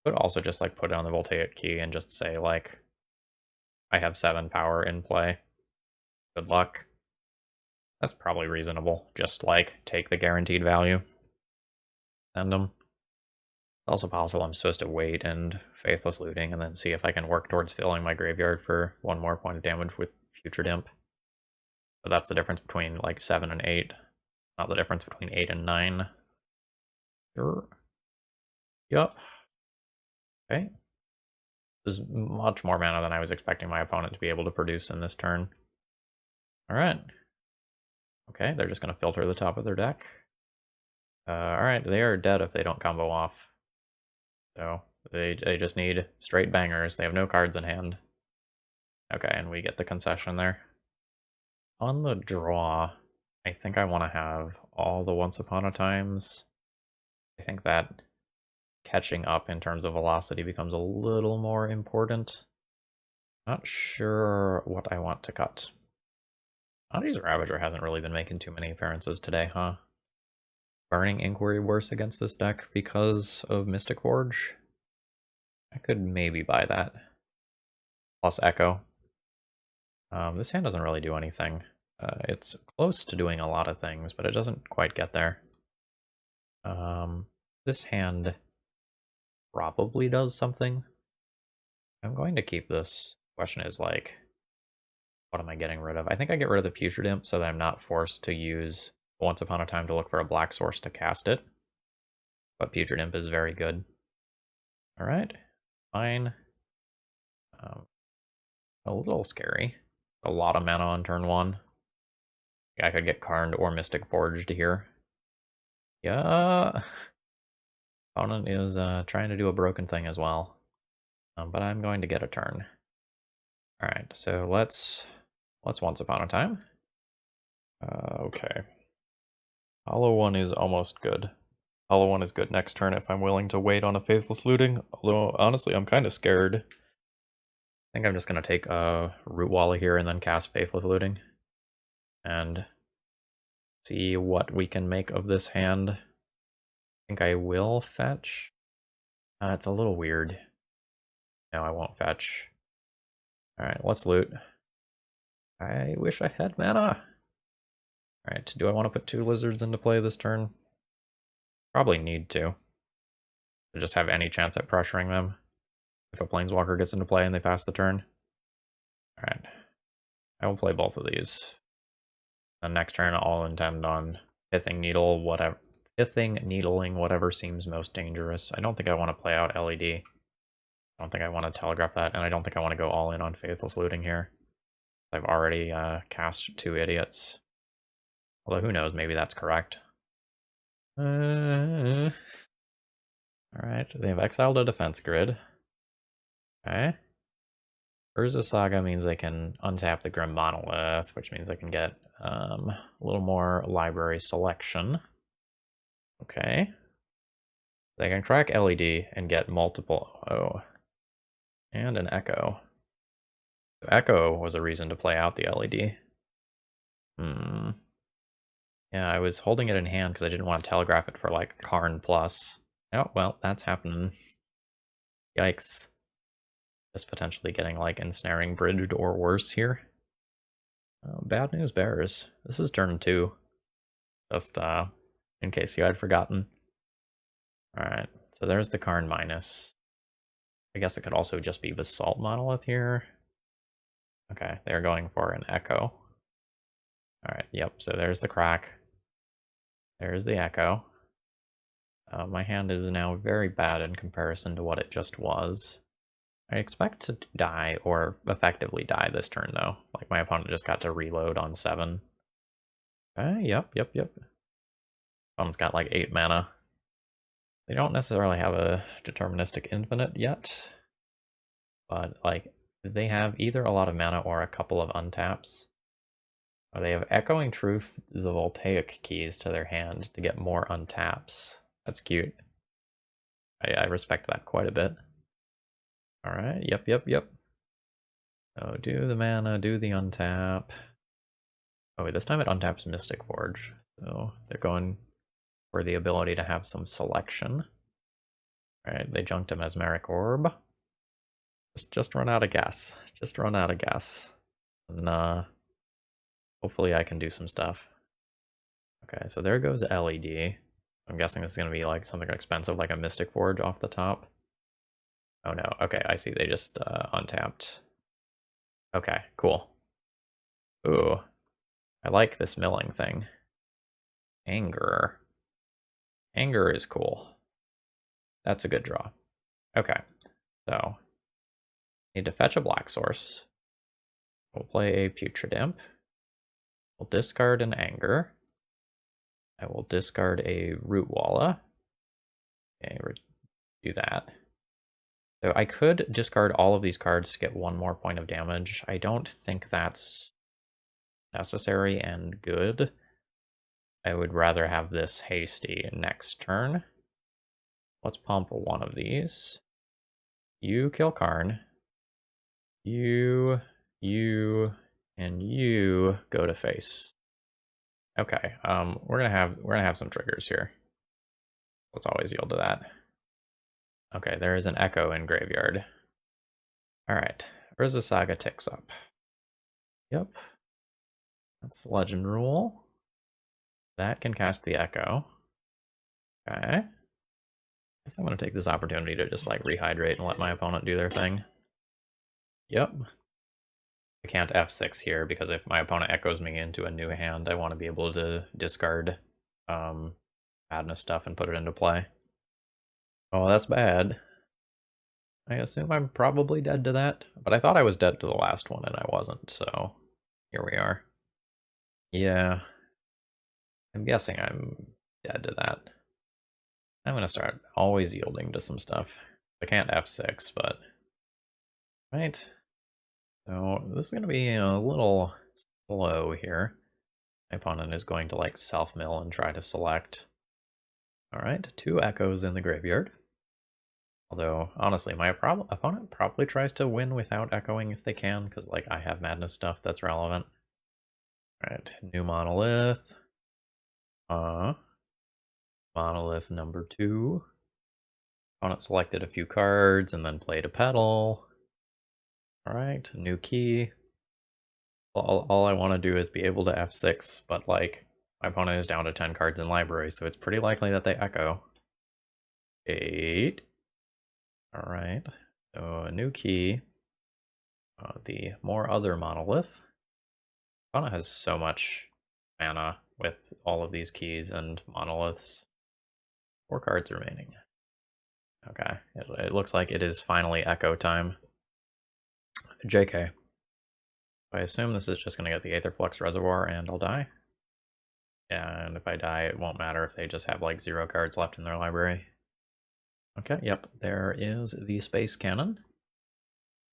could also just like put it on the Voltaic key and just say like, I have 7 power in play. Good luck. That's probably reasonable. Just like take the guaranteed value. Send them. It's also possible I'm supposed to wait and Faithless Looting and then see if I can work towards filling my graveyard for 1 more point of damage with Putrid Imp. So that's the difference between like 7 and 8. Not the difference between 8 and 9. Sure. Yup. Okay. This is much more mana than I was expecting my opponent to be able to produce in this turn. Alright. Okay, they're just going to filter the top of their deck. Alright, they are dead if they don't combo off. So, they just need straight bangers. They have no cards in hand. Okay, and we get the concession there. On the draw, I think I want to have all the Once Upon a Times. I think that catching up in terms of velocity becomes a little more important. Not sure what I want to cut. Oddity's Ravager hasn't really been making too many appearances today, huh? Burning Inquiry worse against this deck because of Mystic Forge? I could maybe buy that. Plus Echo. This hand doesn't really do anything. It's close to doing a lot of things, but it doesn't quite get there. This hand probably does something. I'm going to keep this. Question is, like, what am I getting rid of? I think I get rid of the Putrid Imp so that I'm not forced to use Once Upon a Time to look for a black source to cast it. But Putrid Imp is very good. Alright, fine. A little scary. A lot of mana on turn 1. I could get Karned or Mystic Forged here. Yeah. Opponent is trying to do a broken thing as well. But I'm going to get a turn. Alright, so let's Once Upon a Time. Okay. Hollow 1 is almost good. Hollow 1 is good next turn if I'm willing to wait on a Faithless Looting. Although, honestly, I'm kind of scared. I think I'm just going to take a Rootwalla here and then cast Faithless Looting. And see what we can make of this hand. I think I will fetch. It's a little weird. No, I won't fetch. Alright, let's loot. I wish I had mana. Alright, do I want to put 2 lizards into play this turn? Probably need to just have any chance at pressuring them if a planeswalker gets into play and they pass the turn. Alright. I will play both of these. And next turn, I'll intend on pithing needling whatever seems most dangerous. I don't think I want to play out LED. I don't think I want to telegraph that, and I don't think I want to go all in on Faithless Looting here. I've already cast 2 idiots. Although who knows, maybe that's correct. Alright, they have exiled a defense grid. Okay. Urza Saga means they can untap the Grim Monolith, which means they can get a little more library selection. Okay. They can crack LED and get multiple... Oh. And an Echo. So Echo was a reason to play out the LED. Yeah, I was holding it in hand because I didn't want to telegraph it for, like, Karn plus. Oh, well, that's happening. Yikes. Just potentially getting, like, ensnaring bridged or worse here. Bad news bears. This is turn 2. Just, in case you had forgotten. Alright, so there's the Karn minus. I guess it could also just be Basalt Monolith here. Okay, they're going for an Echo. Alright, yep, so there's the crack. There's the Echo. My hand is now very bad in comparison to what it just was. I expect to die, or effectively die this turn, though. Like, my opponent just got to reload on 7. Okay, yep. Opponent's got like 8 mana. They don't necessarily have a deterministic infinite yet, but, like, they have either a lot of mana or a couple of untaps. Or they have Echoing Truth, the Voltaic keys to their hand to get more untaps. That's cute. I respect that quite a bit. Alright, yep. So do the mana, do the untap. Oh wait, this time it untaps Mystic Forge. So they're going for the ability to have some selection. Alright, they junked a Mesmeric Orb. Just run out of gas. Just run out of gas. And hopefully I can do some stuff. Okay, so there goes LED. I'm guessing this is going to be like something expensive, like a Mystic Forge off the top. Oh no, okay, I see, they just untapped. Okay, cool. Ooh, I like this milling thing. Anger. Anger is cool. That's a good draw. Okay, so need to fetch a black source. We'll play a Putrid Imp. We'll discard an Anger. I will discard a Root Walla. Okay, do that. So I could discard all of these cards to get 1 more point of damage. I don't think that's necessary and good. I would rather have this hasty next turn. Let's pump 1 of these. You kill Karn. You, and you go to face. Okay, we're gonna have some triggers here. Let's always yield to that. Okay, there is an Echo in graveyard. Alright, Urza Saga ticks up. Yep. That's the legend rule. That can cast the Echo. Okay. I guess I'm gonna take this opportunity to just like rehydrate and let my opponent do their thing. Yep. I can't F6 here because if my opponent echoes me into a new hand, I want to be able to discard madness stuff and put it into play. Oh, that's bad. I assume I'm probably dead to that, but I thought I was dead to the last one and I wasn't, so here we are. Yeah, I'm guessing I'm dead to that. I'm gonna start always yielding to some stuff. I can't F6, but... Right. So this is gonna be a little slow here. My opponent is going to like self-mill and try to select. Alright, 2 echoes in the graveyard. Although, honestly, my opponent probably tries to win without echoing if they can, because like I have madness stuff that's relevant. Alright, new monolith. Monolith number 2. Opponent selected a few cards and then played a pedal. Alright, new key. All I want to do is be able to F6, but like, my opponent is down to 10 cards in library, so it's pretty likely that they echo. 8. Alright, so a new key. The more other monolith. Fauna has so much mana with all of these keys and monoliths. 4 cards remaining. Okay, it looks like it is finally Echo time. JK. I assume this is just going to get the Aether Flux Reservoir and I'll die. And if I die, it won't matter if they just have like 0 cards left in their library. Okay, yep, there is the Space Cannon.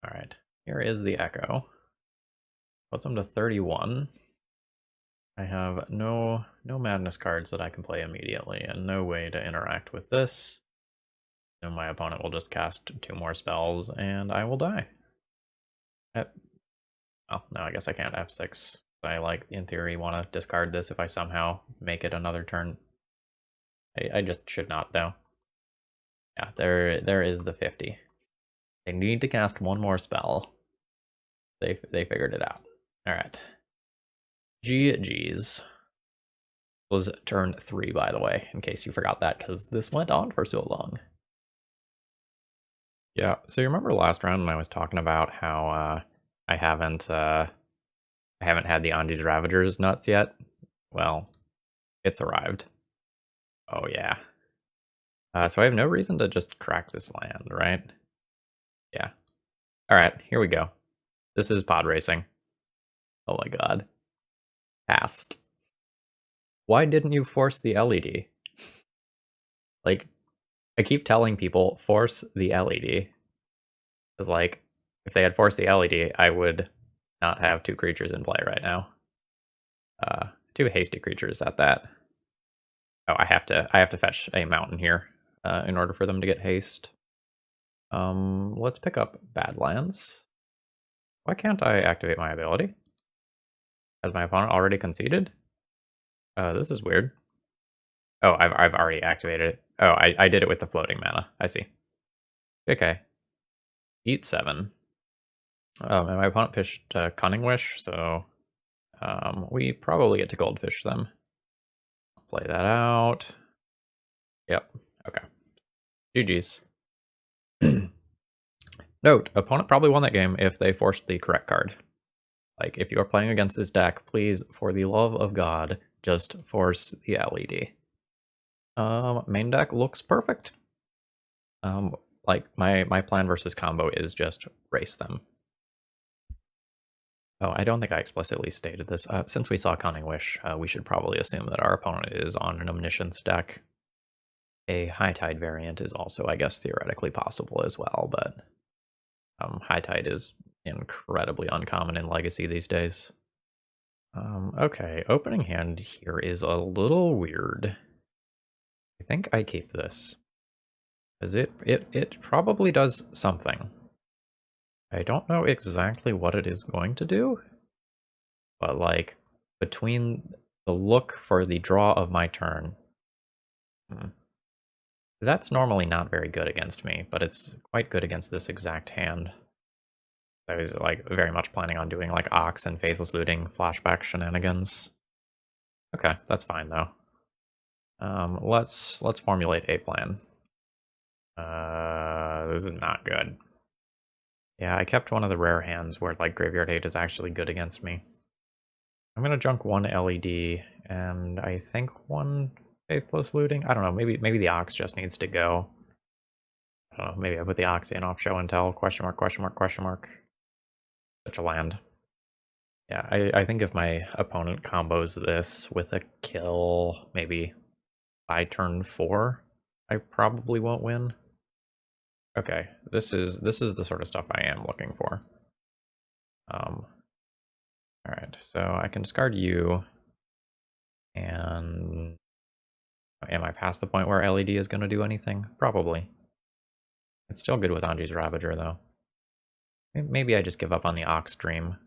Alright, here is the Echo. Puts them to 31. I have no Madness cards that I can play immediately, and no way to interact with this. So my opponent will just cast 2 more spells, and I will die. Oh, no, I guess I can't F6. I, like, in theory, want to discard this if I somehow make it another turn. I just should not, though. Yeah, there is the 50. They need to cast 1 more spell. They figured it out. Alright. GG's. Was turn 3, by the way, in case you forgot that, because this went on for so long. Yeah, so you remember last round when I was talking about how I haven't had the Anji's Ravagers nuts yet? Well, it's arrived. Oh yeah. So I have no reason to just crack this land, right? Yeah. Alright, here we go. This is pod racing. Oh my god. Passed. Why didn't you force the LED? Like, I keep telling people, force the LED. Because, like, if they had forced the LED, I would not have 2 creatures in play right now. 2 hasty creatures at that. Oh, I have to fetch a mountain here in order for them to get haste. Let's pick up Badlands. Why can't I activate my ability? Has my opponent already conceded? This is weird. Oh, I've already activated it. Oh, I did it with the floating mana. I see. Okay. Eat 7. And my opponent pitched Cunning Wish, so we probably get to Goldfish them. Play that out. Yep. Okay. GG's. Note, opponent probably won that game if they forced the correct card. Like, if you are playing against this deck, please, for the love of God, just force the LED. Main deck looks perfect. Like, my plan versus combo is just race them. Oh, I don't think I explicitly stated this. Since we saw Cunning Wish, we should probably assume that our opponent is on an Omniscience deck. A High Tide variant is also, I guess, theoretically possible as well, but High Tide is incredibly uncommon in Legacy these days. Okay, opening hand here is a little weird. I think I keep this. Because it probably does something. I don't know exactly what it is going to do, but like, between the look for the draw of my turn, that's normally not very good against me, but it's quite good against this exact hand. I was like very much planning on doing like Ox and Faithless Looting flashback shenanigans. Okay, that's fine though. Let's formulate a plan. This is not good. Yeah, I kept one of the rare hands where like Graveyard Hate is actually good against me. I'm gonna junk 1 LED and I think 1 Faithless Looting. I don't know, maybe the Ox just needs to go. I don't know, maybe I put the Ox in off show and tell, question mark, question mark, question mark. Such a land. Yeah, I think if my opponent combos this with a kill, maybe by turn 4, I probably won't win. Okay, this is the sort of stuff I am looking for. Alright, so I can discard you, and am I past the point where LED is going to do anything? Probably. It's still good with Anji's Ravager, though. Maybe I just give up on the Ox Dream.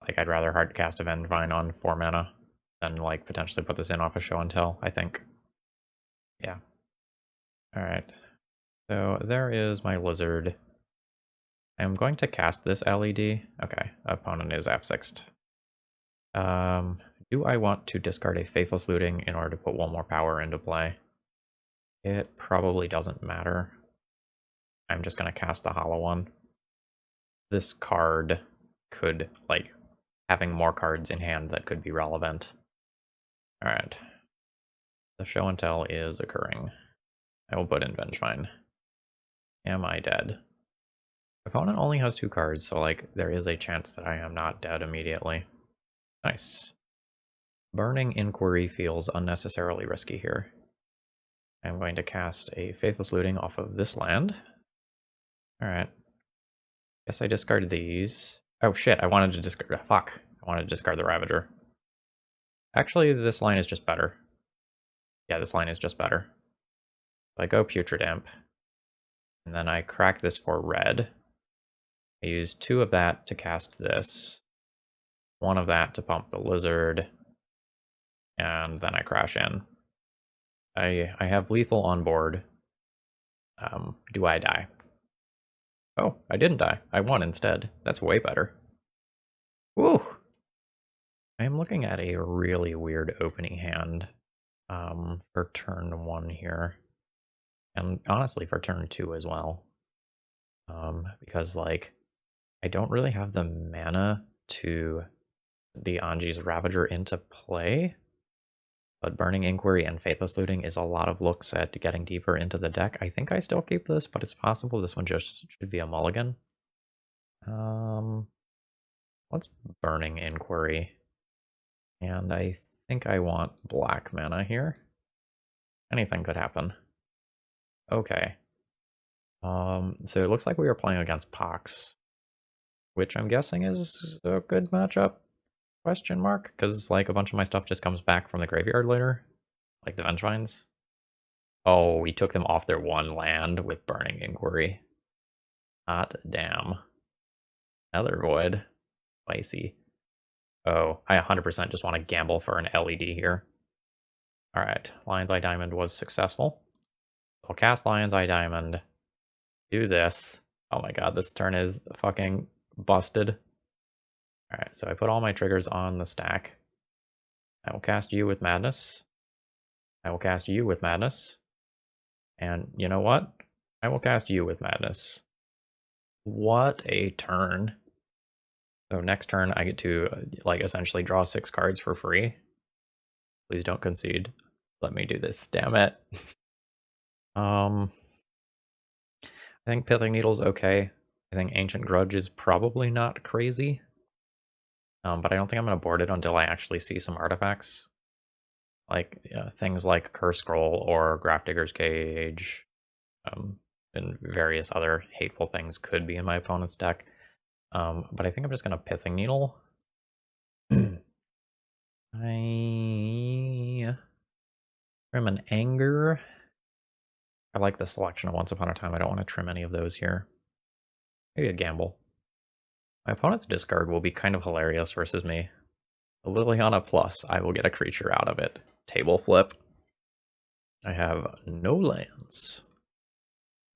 Like, I'd rather hard cast a Madvine on 4 mana than, like, potentially put this in off a show and tell, I think. Yeah. Alright. So, there is my Lizard. I'm going to cast this LED. Okay, opponent is F6'd. Do I want to discard a Faithless Looting in order to put 1 more power into play? It probably doesn't matter. I'm just going to cast the Hollow one. This card could, like, having more cards in hand that could be relevant. Alright. The show and tell is occurring. I will put in Vengevine. Am I dead? Opponent only has 2 cards, so like there is a chance that I am not dead immediately. Nice. Burning Inquiry feels unnecessarily risky here. I'm going to cast a Faithless Looting off of this land. Alright. Guess I discard these. Oh shit, I wanted to discard... Fuck. I wanted to discard the Ravager. Actually, this line is just better. Yeah, this line is just better. So I go Putrid Imp. And then I crack this for red. I use 2 of that to cast this. 1 of that to pump the Lizard. And then I crash in. I have lethal on board. Do I die? Oh, I didn't die. I won instead. That's way better. Woo! I am looking at a really weird opening hand for turn 1 here. And honestly for turn 2 as well. Because like I don't really have the mana to the Anji's Ravager into play. But Burning Inquiry and Faithless Looting is a lot of looks at getting deeper into the deck. I think I still keep this, but it's possible this one just should be a mulligan. What's Burning Inquiry? And I think I want black mana here. Anything could happen. Okay. So it looks like we are playing against Pox, which I'm guessing is a good matchup? Question mark? Because like a bunch of my stuff just comes back from the graveyard later, like the Vengevines. Oh, we took them off their 1 land with Burning Inquiry. Hot damn. Another Void. Spicy. Oh, I 100% just want to gamble for an LED here. Alright, Lion's Eye Diamond was successful. I'll cast Lion's Eye Diamond. Do this. Oh my god, this turn is fucking busted. Alright, so I put all my triggers on the stack. I will cast you with Madness. I will cast you with Madness. And you know what? I will cast you with Madness. What a turn. So next turn I get to like essentially draw 6 cards for free. Please don't concede. Let me do this, damn it. I think Pithing Needle's okay. I think Ancient Grudge is probably not crazy. But I don't think I'm going to board it until I actually see some artifacts. Like things like Curse Scroll or Grafdigger's Cage. And various other hateful things could be in my opponent's deck. But I think I'm just going to Pithing Needle. I trim an Anger. I like the selection of Once Upon a Time. I don't want to trim any of those here. Maybe a gamble. My opponent's discard will be kind of hilarious versus me. A Liliana Plus, I will get a creature out of it. Table flip. I have no lands.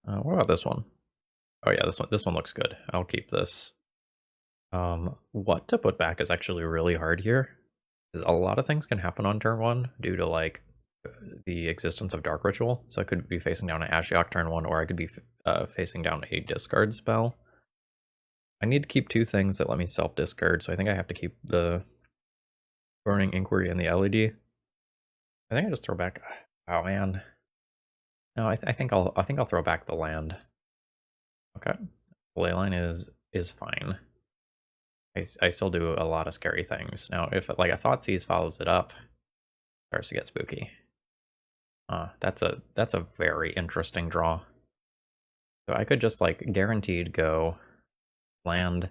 What about this one? Oh yeah, this one looks good. I'll keep this. What to put back is actually really hard here. A lot of things can happen on turn 1 due to like the existence of Dark Ritual. So I could be facing down an Ashiok turn 1, or I could be facing down a discard spell. I need to keep 2 things that let me self-discard, so I think I have to keep the Burning Inquiry and the LED. I think I just throw back... Oh man. No, I think I'll throw back the land. Okay. Leyline is fine. I still do a lot of scary things. Now, if like a Thoughtseize follows it up, it starts to get spooky. That's a very interesting draw. So I could just like guaranteed go land,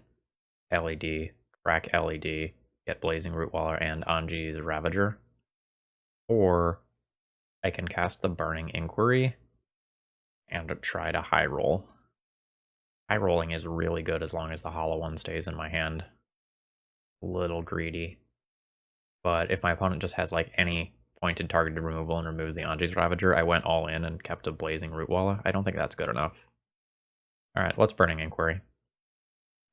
LED, crack LED, get Blazing Rootwaller and Anji's Ravager. Or I can cast the Burning Inquiry and try to high roll. High rolling is really good as long as the hollow one stays in my hand. A little greedy. But if my opponent just has like any pointed targeted removal and removes the Anji's Ravager, I went all in and kept a Blazing Rootwaller. I don't think that's good enough. Alright, let's Burning Inquiry.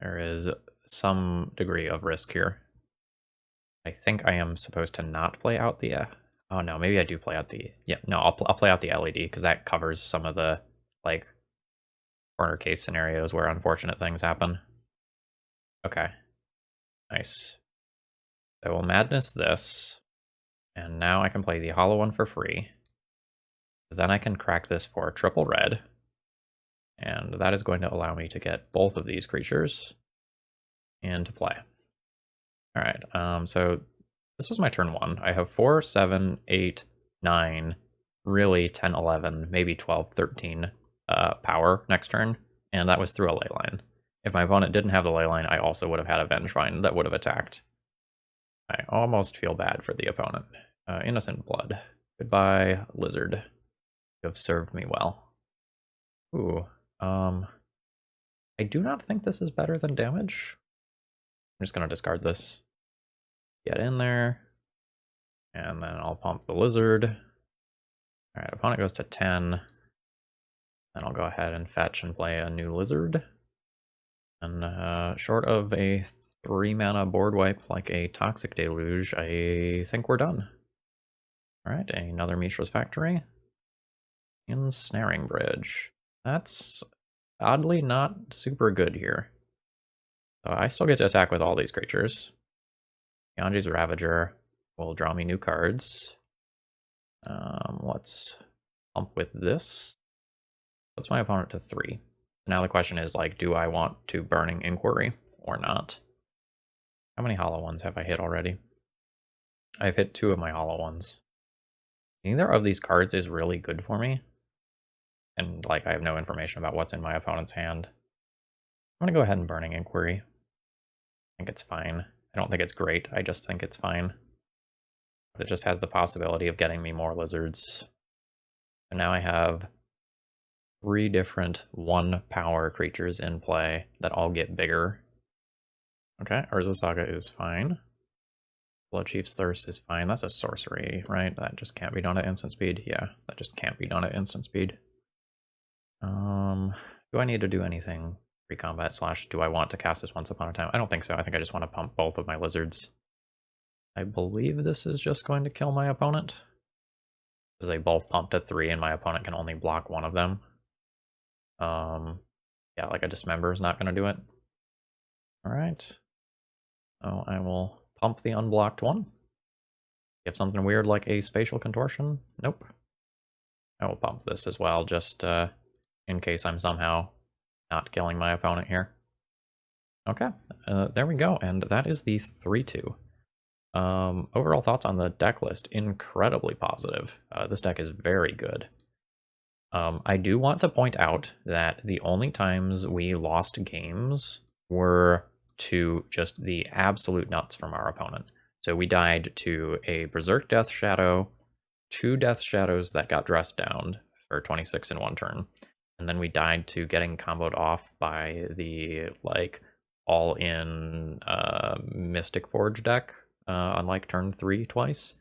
There is some degree of risk here. I think I am supposed to not play out the... oh no, maybe I do play out the... Yeah, no, I'll play out the LED, because that covers some of the, like, corner case scenarios where unfortunate things happen. Okay. Nice. So we'll madness this, and now I can play the hollow one for free. Then I can crack this for triple red, and that is going to allow me to get both of these creatures into play. All right, so this was my turn 1. I have 4, 7, 8, 9, really 10, 11, maybe 12, 13 power next turn, and that was through a leyline. If my opponent didn't have the leyline, I also would have had a Vengevine that would have attacked. I almost feel bad for the opponent. Innocent Blood. Goodbye, Lizard. You have served me well. Ooh, I do not think this is better than damage. I'm just going to discard this. Get in there. And then I'll pump the Lizard. Alright, opponent goes to 10. Then I'll go ahead and fetch and play a new Lizard. And short of a 3-mana board wipe like a Toxic Deluge, I think we're done. Alright, another Mishra's Factory. Ensnaring Bridge. That's oddly not super good here. So I still get to attack with all these creatures. Yanji's Ravager will draw me new cards. Let's pump with this. Puts my opponent to 3. Now the question is, like, do I want to Burning Inquiry or not? How many hollow ones have I hit already? I've hit 2 of my hollow ones. Neither of these cards is really good for me. And, like, I have no information about what's in my opponent's hand. I'm gonna go ahead and Burning Inquiry. I think it's fine. I don't think it's great, I just think it's fine. But it just has the possibility of getting me more lizards. And now I have 3 different 1-power creatures in play that all get bigger. Okay, Urza Saga is fine. Bloodchief's Thirst is fine. That's a sorcery, right? That just can't be done at instant speed. Yeah, that just can't be done at instant speed. Do I need to do anything pre-combat / do I want to cast this once upon a time? I don't think so. I think I just want to pump both of my lizards. I believe this is just going to kill my opponent, because they both pumped at 3 and my opponent can only block one of them. Yeah, like a Dismember is not going to do it. Alright. So I will pump the unblocked one. You have something weird like a Spatial Contortion? Nope. I will pump this as well, just in case I'm somehow not killing my opponent here. Okay, there we go, and that is the 3-2. Overall thoughts on the deck list, incredibly positive. This deck is very good. I do want to point out that the only times we lost games were to just the absolute nuts from our opponent. So we died to a Berserk Death Shadow, 2 Death Shadows that got dressed down for 26 in 1 turn, and then we died to getting comboed off by the, like, all-in Mystic Forge deck on, like, turn 3 twice.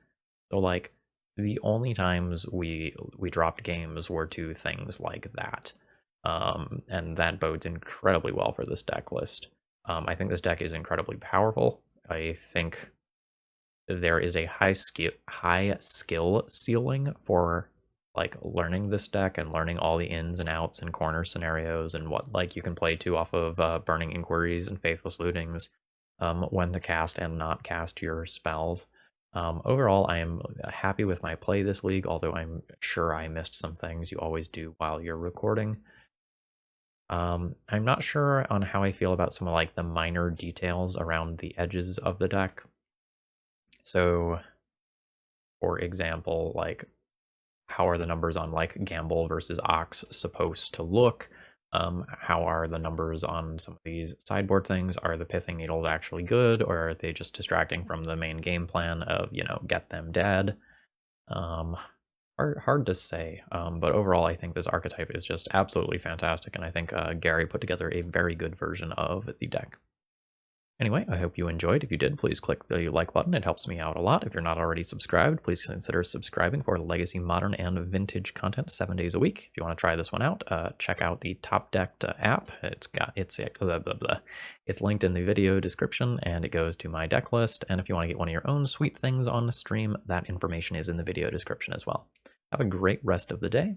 So, like, the only times we dropped games were to things like that. And that bodes incredibly well for this deck list. I think this deck is incredibly powerful. I think there is a high skill ceiling for, like, learning this deck and learning all the ins and outs and corner scenarios and what, like, you can play to off of Burning Inquiries and Faithless Lootings, when to cast and not cast your spells. Overall, I am happy with my play this league, although I'm sure I missed some things. You always do while you're recording. I'm not sure on how I feel about some of, like, the minor details around the edges of the deck. So, for example, like, how are the numbers on, like, Gamble versus Ox supposed to look? How are the numbers on some of these sideboard things? Are the Pithing Needles actually good, or are they just distracting from the main game plan of, you know, get them dead? Hard to say, but overall I think this archetype is just absolutely fantastic, and I think Gary put together a very good version of the deck. Anyway, I hope you enjoyed. If you did, please click the like button. It helps me out a lot. If you're not already subscribed, please consider subscribing for legacy, modern, and vintage content 7 days a week. If you want to try this one out, check out the Top Decked app. It's linked in the video description, and it goes to my deck list. And if you want to get one of your own sweet things on the stream, that information is in the video description as well. Have a great rest of the day,